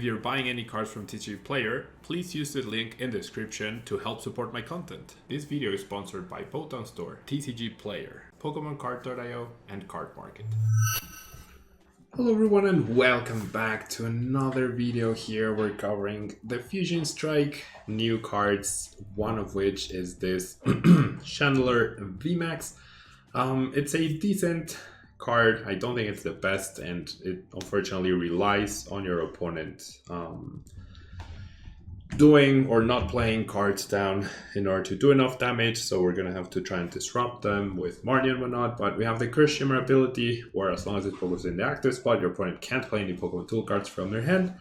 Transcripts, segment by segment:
you're buying any cards from TCG Player, please use the link in the description to help support my content. This video is sponsored by Pokemon Store, TCG Player, Pokemon Card.io, and Card Market. Hello everyone and welcome back to another video here. We're covering the Fusion Strike new cards, one of which is this Chandelure VMAX. It's a decent card. I don't think it's the best, and it unfortunately relies on your opponent doing or not playing cards down in order to do enough damage, so we're gonna have to try and disrupt them with Marnie and whatnot. But we have the Curse Shimmer ability, where as long as it's focused in the active spot, your opponent can't play any Pokemon tool cards from their hand.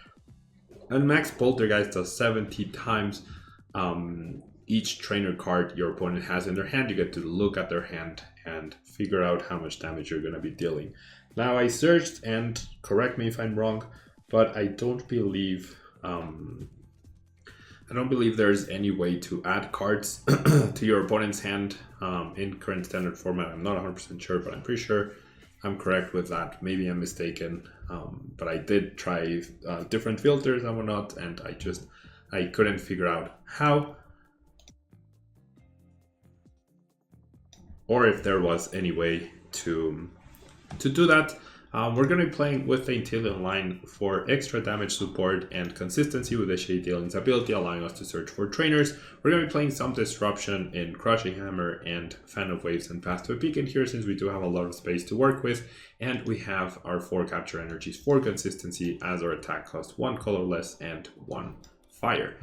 And Max Poltergeist does 70 times each trainer card your opponent has in their hand. You get to look at their hand and figure out how much damage you're going to be dealing. Now I searched, and correct me if I'm wrong, but I don't believe there's any way to add cards to your opponent's hand in current standard format. I'm not 100% sure, but I'm pretty sure I'm correct with that. Maybe I'm mistaken, but I did try different filters and whatnot, and I couldn't figure out how, or if there was any way to do that. We're going to be playing with the TCG Online for extra damage support and consistency with the Shade Dealing's ability, allowing us to search for trainers. We're going to be playing some disruption in Crushing Hammer and Fan of Waves and Path to a Beacon here, since we do have a lot of space to work with, and we have our 4 capture energies for consistency, as our attack costs 1 colorless and 1 fire.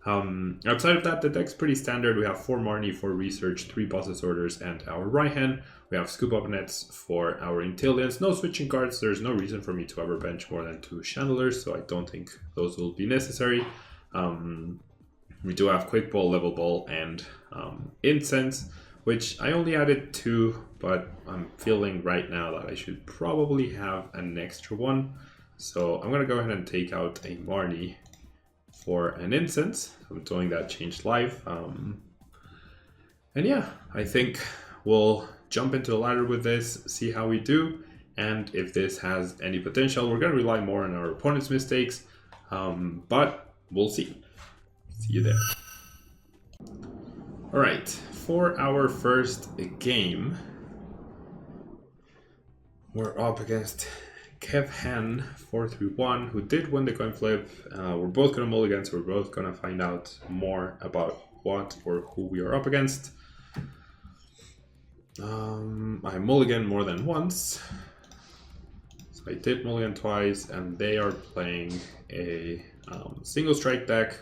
Outside of that, the deck's pretty standard. We have 4 Marnie for research, 3 Boss's Orders, and our Raihan. We have Scoop Up Nets for our Intellience. No switching cards. There's no reason for me to ever bench more than 2 Chandelures, so I don't think those will be necessary. We do have Quick Ball, Level Ball, and Incense, which I only added 2, but I'm feeling right now that I should probably have an extra one. So I'm going to go ahead and take out a Marnie for an Incense. I'm doing that change live. And yeah, I think we'll jump into the ladder with this, see how we do, and if this has any potential. We're going to rely more on our opponent's mistakes, but we'll see. See you there. All right, for our first game, we're up against Kev Han 431, who did win the coin flip. We're both going to mulligan, so we're both going to find out more about what or who we are up against. I mulligan more than once, so I did mulligan twice, and they are playing a single strike deck,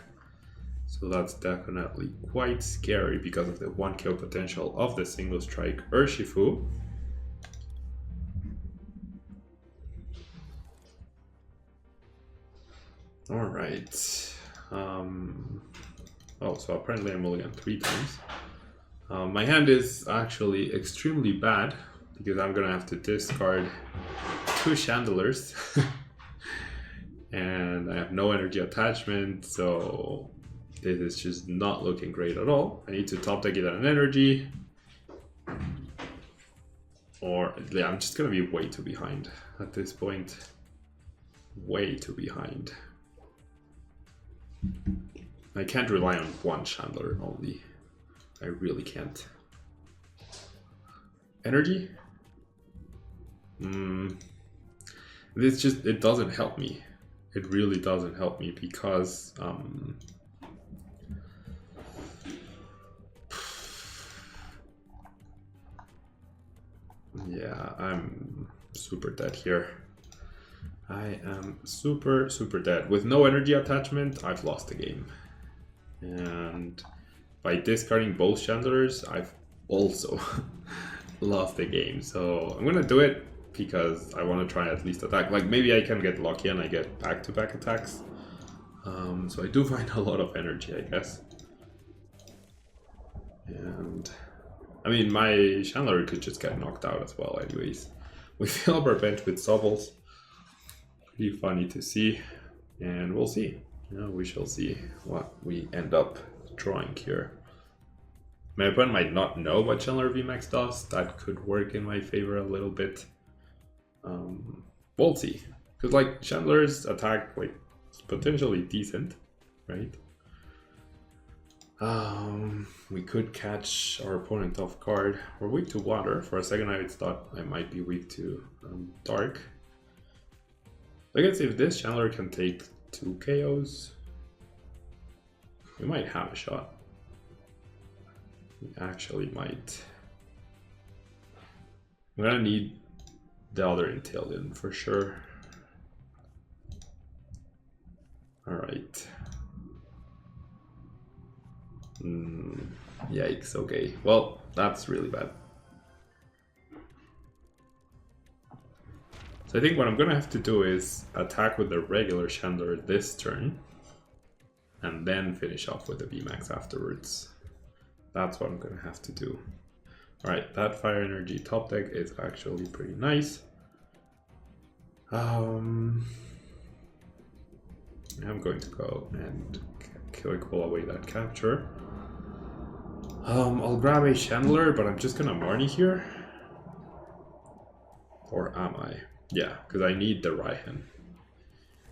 so that's definitely quite scary because of the 1 KO potential of the single strike Urshifu. All right. Oh, so apparently I mulligan 3 times. My hand is actually extremely bad because I'm gonna have to discard 2 Chandelures and I have no energy attachment, so this is just not looking great at all. I need to top deck it at an energy, or yeah, I'm just gonna be way too behind at this point. Way too behind. I can't rely on 1 Chandelure only. I really can't. Energy? This just, it doesn't help me. It really doesn't help me because yeah, I'm super dead here. I am super dead. With no energy attachment, I've lost the game. And by discarding both Chandelures, I've also lost the game. So I'm gonna do it because I want to try at least attack. Like, maybe I can get lucky and I get back-to-back attacks. So I do find a lot of energy, I guess. And I mean, my Chandelure could just get knocked out as well anyways. We fill up our bench with Sobbles. Pretty funny to see, and we'll see. We shall see what we end up drawing here. My opponent might not know what Chandelure VMAX does. That could work in my favor a little bit. We'll see. Because like Chandelure's attack, like It's potentially decent, right? We could catch our opponent off guard. We're weak to water. For a second I thought I might be weak to dark. I guess if this Chandler can take 2 KOs, we might have a shot. We actually might. I'm gonna need the other Inteleon for sure. Alright. Yikes, okay. Well, that's really bad. So I think what I'm gonna have to do is attack with the regular Chandler this turn, and then finish off with the VMAX afterwards. That's what I'm gonna have to do. Alright, that Fire Energy top deck is actually pretty nice. I'm going to go and pull away that capture. I'll grab a Chandler, but I'm just gonna Marnie here. Or am I? Yeah, because I need the Raihan.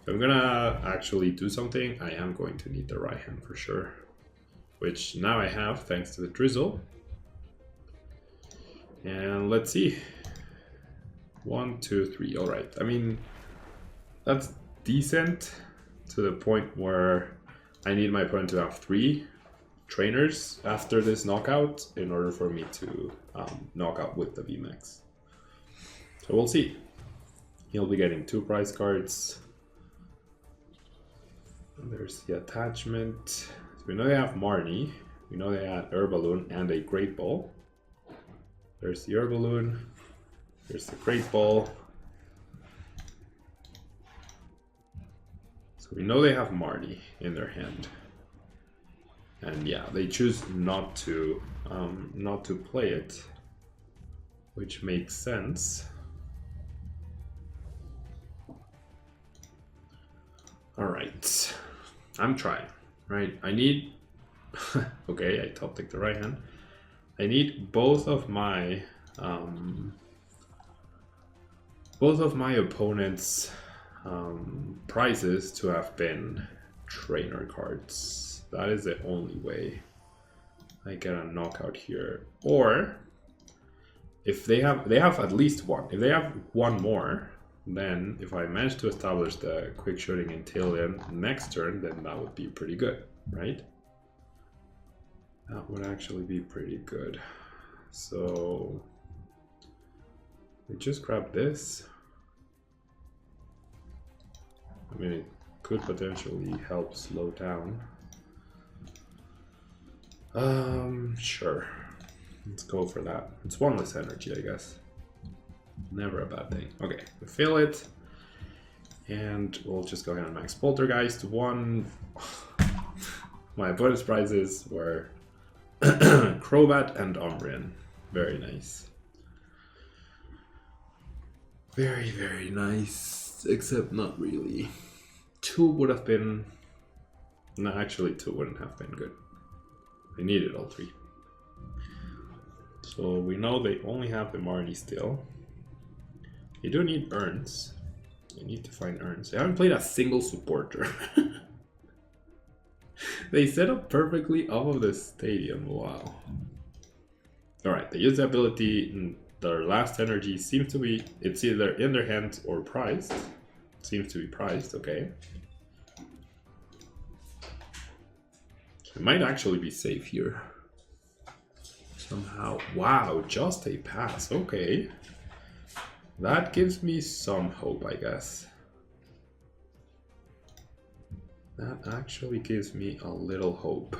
If I'm gonna actually do something, I am going to need the Raihan for sure. Which now I have thanks to the Drizzle. And let's see. 1, 2, 3. Alright, I mean, that's decent to the point where I need my opponent to have 3 trainers after this knockout in order for me to knock out with the VMAX. So we'll see. He'll be getting 2 prize cards. And there's the attachment. So we know they have Marnie. We know they had Herballoon and a Great Ball. There's the Herballoon. There's the Great Ball. So we know they have Marnie in their hand. And yeah, they choose not to play it, which makes sense. All right, I'm trying. Right, I need. Okay, I top deck the right hand. I need both of my opponent's prizes to have been trainer cards. That is the only way I get a knockout here. Or if they have at least one. If they have one more, then if I manage to establish the quick shooting Inteleon next turn, then that would be pretty good, right? That would actually be pretty good. So we just grab this. I mean, it could potentially help slow down. Sure. Let's go for that. It's 1 less energy, I guess. Never a bad thing. Okay, we fill it. And we'll just go ahead and max Poltergeist. 1. My opponent's prizes were Crobat and Umbreon. Very nice. Very, very nice. Except not really. 2 would have been... No, actually 2 wouldn't have been good. I needed all 3. So we know they only have the Marnie still. You do need urns. You need to find urns. I haven't played a single supporter. They set up perfectly off of the stadium. Wow. Alright, they use the ability. Their last energy seems to be... It's either in their hands or prized. Seems to be prized, okay. So it might actually be safe here. Somehow. Wow, just a pass. Okay. That gives me some hope, I guess. That actually gives me a little hope.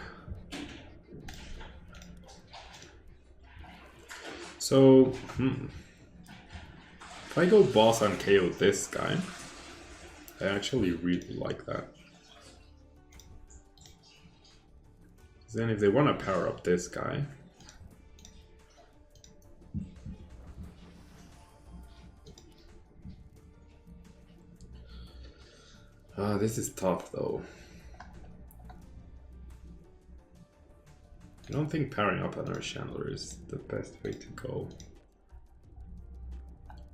So, if I go boss and KO this guy, I actually really like that. Then if they want to power up this guy, this is tough though. I don't think powering up another Chandler is the best way to go.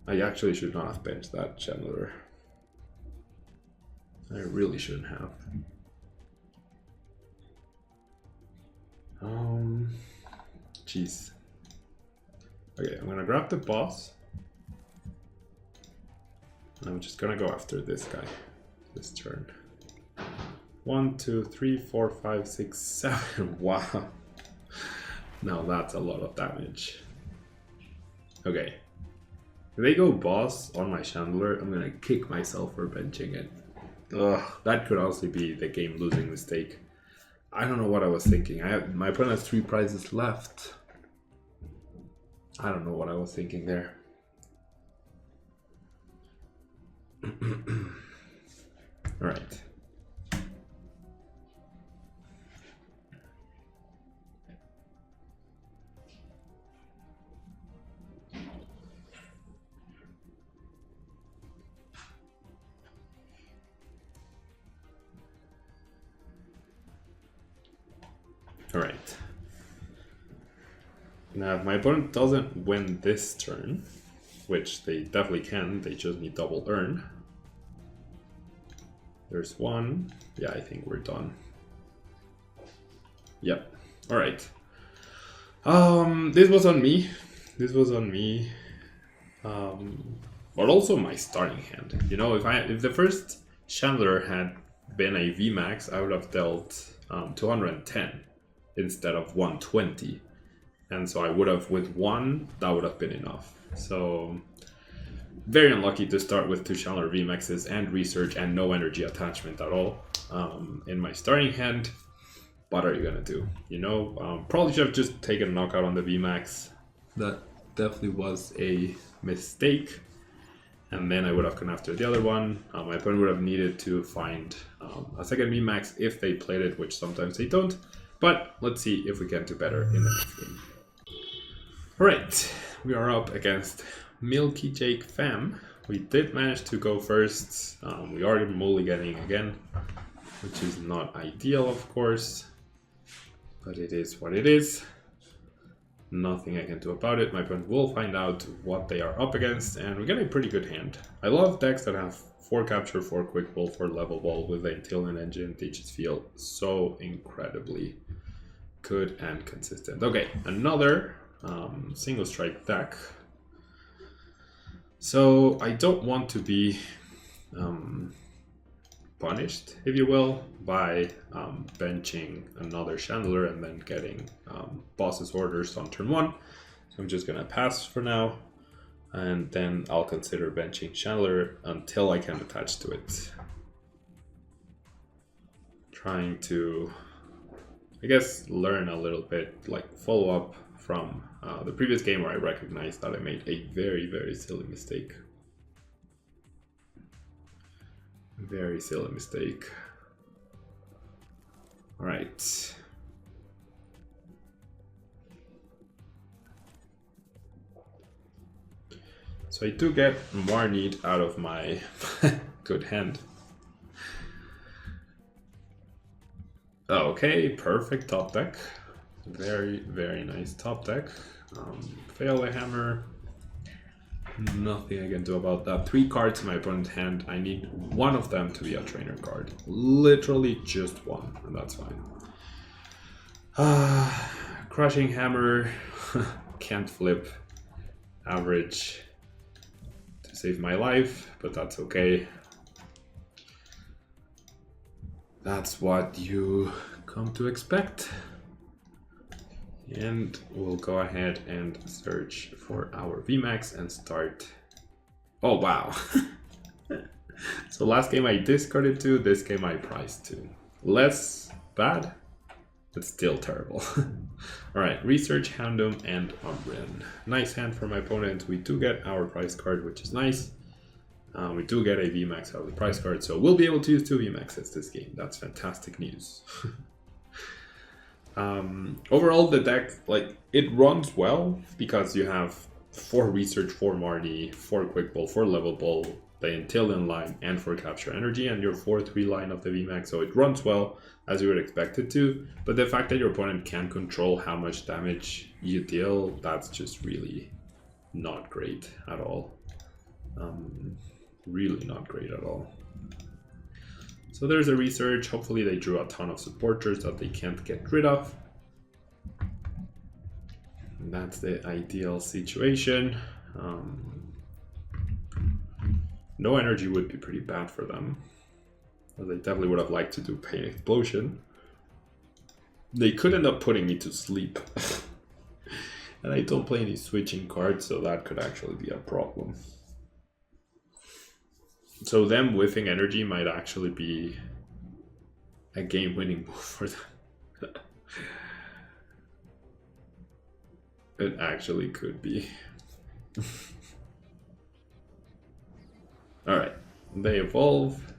I actually should not have benched that Chandler. I really shouldn't have. Jeez. Okay, I'm gonna grab the boss. And I'm just gonna go after this guy this turn. 1, 2, 3, 4, 5, 6, 7. Wow. Now that's a lot of damage. Okay. If they go boss on my Chandelure, I'm gonna kick myself for benching it. Ugh, that could also be the game losing mistake. I don't know what I was thinking. My opponent has 3 prizes left. I don't know what I was thinking there. Alright. Alright. Now, if my opponent doesn't win this turn, which they definitely can, they just need double earn. There's 1. Yeah, I think we're done. Yep. Alright. This was on me. This was on me. But also my starting hand. You know, if the first Chandelure had been a VMAX, I would have dealt 210 instead of 120. And so I would have, with 1, that would have been enough. So, very unlucky to start with 2 Chandelure VMAXs and research and no energy attachment at all in my starting hand. What are you gonna do? You know, probably should have just taken a knockout on the VMAX. That definitely was a mistake. And then I would have gone after the other one. My opponent would have needed to find a second VMAX if they played it, which sometimes they don't. But let's see if we can do better in the next game. Alright, we are up against Milky Jake Fam. We did manage to go first. We are mulliganing again, which is not ideal, of course. But it is what it is. Nothing I can do about it. My opponent will find out what they are up against, and we get a pretty good hand. I love decks that have 4 capture, 4 quick ball, 4 level ball with a Tillian engine. They just feel so incredibly good and consistent. Okay, another single strike deck. So I don't want to be punished, if you will, by benching another Chandelure and then getting boss's orders on turn 1. So I'm just gonna pass for now, and then I'll consider benching Chandelure until I can attach to it. Trying to, I guess, learn a little bit, like follow up from the previous game where I recognized that I made a very, very silly mistake. Very silly mistake. All right. So I do get more need out of my good hand. Okay, perfect top deck. Very, very nice top deck. Fail the hammer. Nothing I can do about that. 3 cards in my opponent's hand. I need one of them to be a trainer card. Literally just one, and that's fine. Crushing hammer. Can't flip. Average to save my life, but that's okay. That's what you come to expect. And we'll go ahead and search for our VMAX and start. Oh, wow. So last game I discarded 2, this game I prized 2. Less bad, but still terrible. Alright, Research, Houndoom, and Umbreon. Nice hand for my opponent. We do get our prize card, which is nice. We do get a VMAX out of the prize card, so we'll be able to use 2 VMAXs this game. That's fantastic news. Overall, the deck, like, it runs well because you have 4 research, 4 Marnie, 4 quick ball, 4 level ball, the Intillion line, and 4 capture energy, and your 4-3 line of the VMAX, so it runs well as you would expect it to. But the fact that your opponent can control how much damage you deal, that's just really not great at all. Really not great at all. So there's a research. Hopefully they drew a ton of supporters that they can't get rid of. And that's the ideal situation. No energy would be pretty bad for them. They definitely would have liked to do Pain Explosion. They could end up putting me to sleep. And I don't play any switching cards, so that could actually be a problem. So them whiffing energy might actually be a game-winning move for them. It actually could be. Alright, they evolve.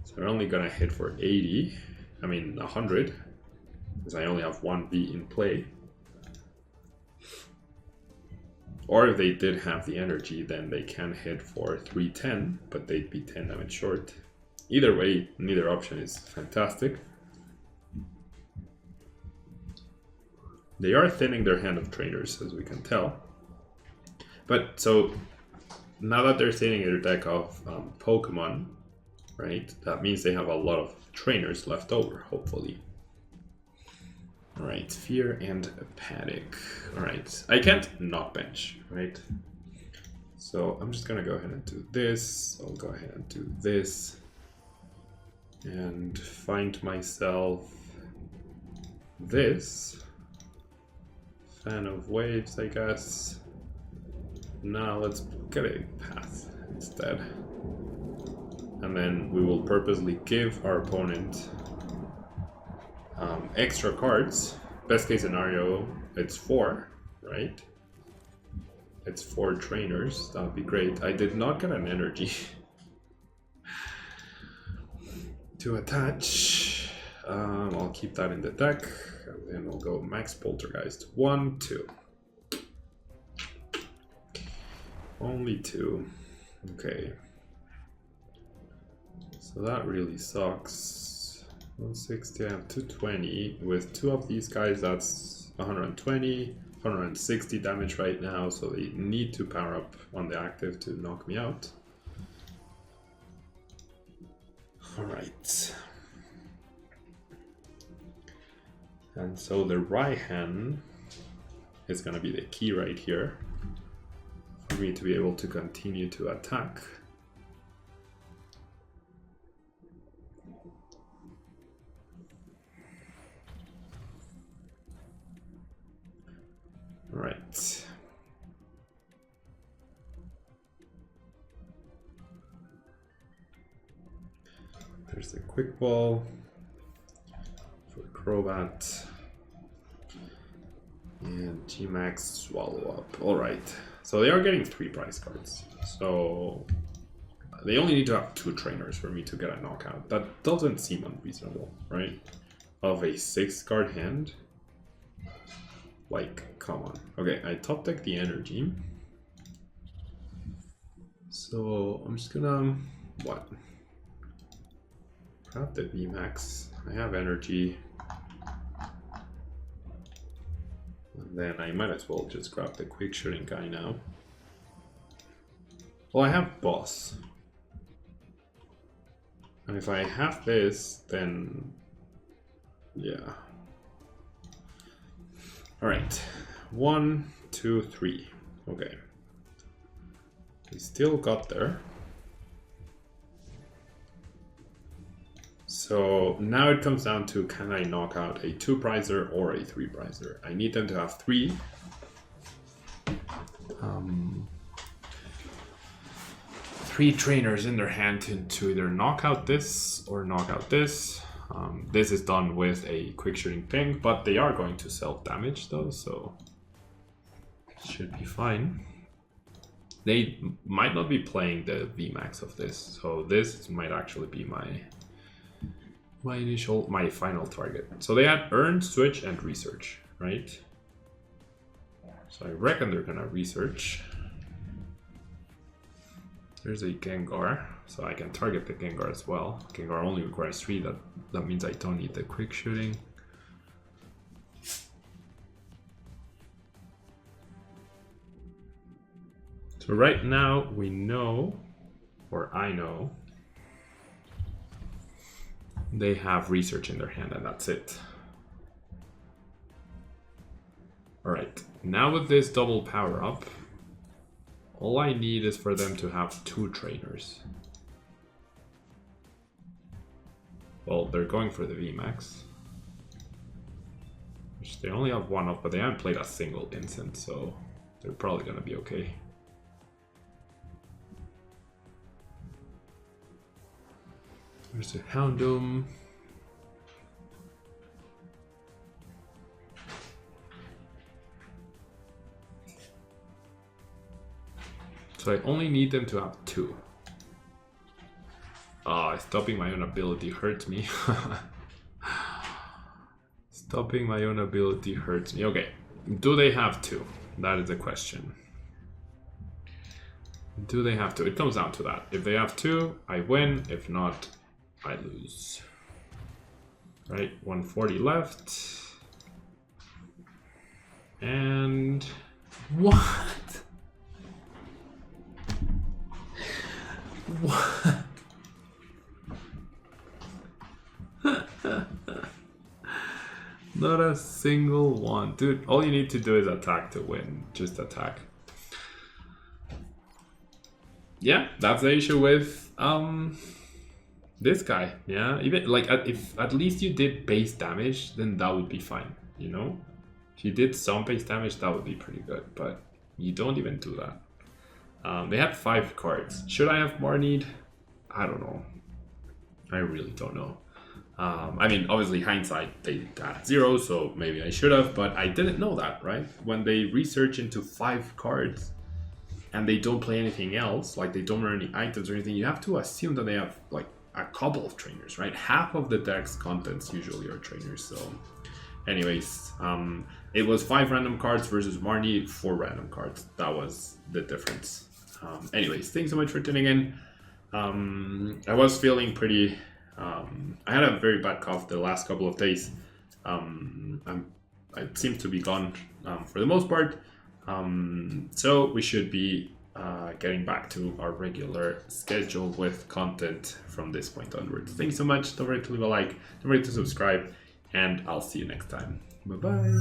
So they're only gonna hit for 80. I mean 100. Because I only have one V in play. Or if they did have the energy, then they can hit for 310, but they'd be 10 damage short. Either way, neither option is fantastic. They are thinning their hand of trainers, as we can tell. But so, now that they're thinning their deck of Pokemon, right, that means they have a lot of trainers left over, hopefully. Alright, Fear and Panic. Alright, I can't not bench, right? So I'm just gonna go ahead and do this. I'll go ahead and do this. And find myself this. Fan of Waves, I guess. Now let's get a Path instead. And then we will purposely give our opponent extra cards. Best case scenario, it's 4, right? It's 4 trainers. That would be great. I did not get an energy to attach. I'll keep that in the deck. And then we'll go Max Poltergeist. 1, 2. Only 2. Okay. So that really sucks. 160, I have 220. With 2 of these guys, that's 120, 160 damage right now, so they need to power up on the active to knock me out. Alright. And so the Raihan is going to be the key right here for me to be able to continue to attack. Right. There's the Quick Ball for Crobat. And G-Max Swallow Up. Alright. So they are getting 3 prize cards. So they only need to have 2 trainers for me to get a knockout. That doesn't seem unreasonable, right? Of a 6-card hand. Like, come on. Okay, I top deck the energy. So I'm just gonna what? Grab the VMAX. I have energy. And then I might as well just grab the quick shooting guy now. Well, I have boss. And if I have this, then yeah. Alright. 1, 2, 3. Okay. We still got there. So now it comes down to, can I knock out a 2-prizer or a 3-prizer? I need them to have 3. 3 trainers in their hand to either knock out this or knock out this. This is done with a quick shooting ping, but they are going to self-damage though, so it should be fine. They might not be playing the VMAX of this, so this might actually be my final target. So they had Earn, Switch, and Research, right? So I reckon they're gonna Research. There's a Gengar, so I can target the Gengar as well. Gengar only requires 3, that means I don't need the quick shooting. So right now we know, or I know, They have research in their hand and that's it. Alright, now with this double power up, all I need is for them to have 2 trainers. Well, they're going for the VMAX. Which they only have 1 up, but they haven't played a single instant, so they're probably gonna be okay. There's a Houndoom. So I only need them to have 2. Stopping my own ability hurts me. Stopping my own ability hurts me. Okay, do they have 2? That is the question. Do they have 2? It comes down to that. If they have 2, I win. If not, I lose. Right, 140 left. And what? What? Not a single one. Dude, all you need to do is attack to win. Just attack. Yeah, that's the issue with this guy. Yeah, even like if at least you did base damage, then that would be fine, you know? If you did some base damage, that would be pretty good, but you don't even do that. They had 5 cards. Should I have more need? I don't know. I really don't know. I mean, obviously, hindsight, they had 0, so maybe I should have, but I didn't know that, right? When they research into 5 cards and they don't play anything else, like they don't run any items or anything, you have to assume that they have like a couple of trainers, right? Half of the deck's contents usually are trainers, so anyways, it was 5 random cards versus Marnie 4 random cards. That was the difference. Anyways, thanks so much for tuning in. I was feeling pretty... I had a very bad cough the last couple of days. It seems to be gone for the most part. So we should be getting back to our regular schedule with content from this point onwards. Thanks so much. Don't forget to leave a like, don't forget to subscribe, and I'll see you next time. Bye-bye.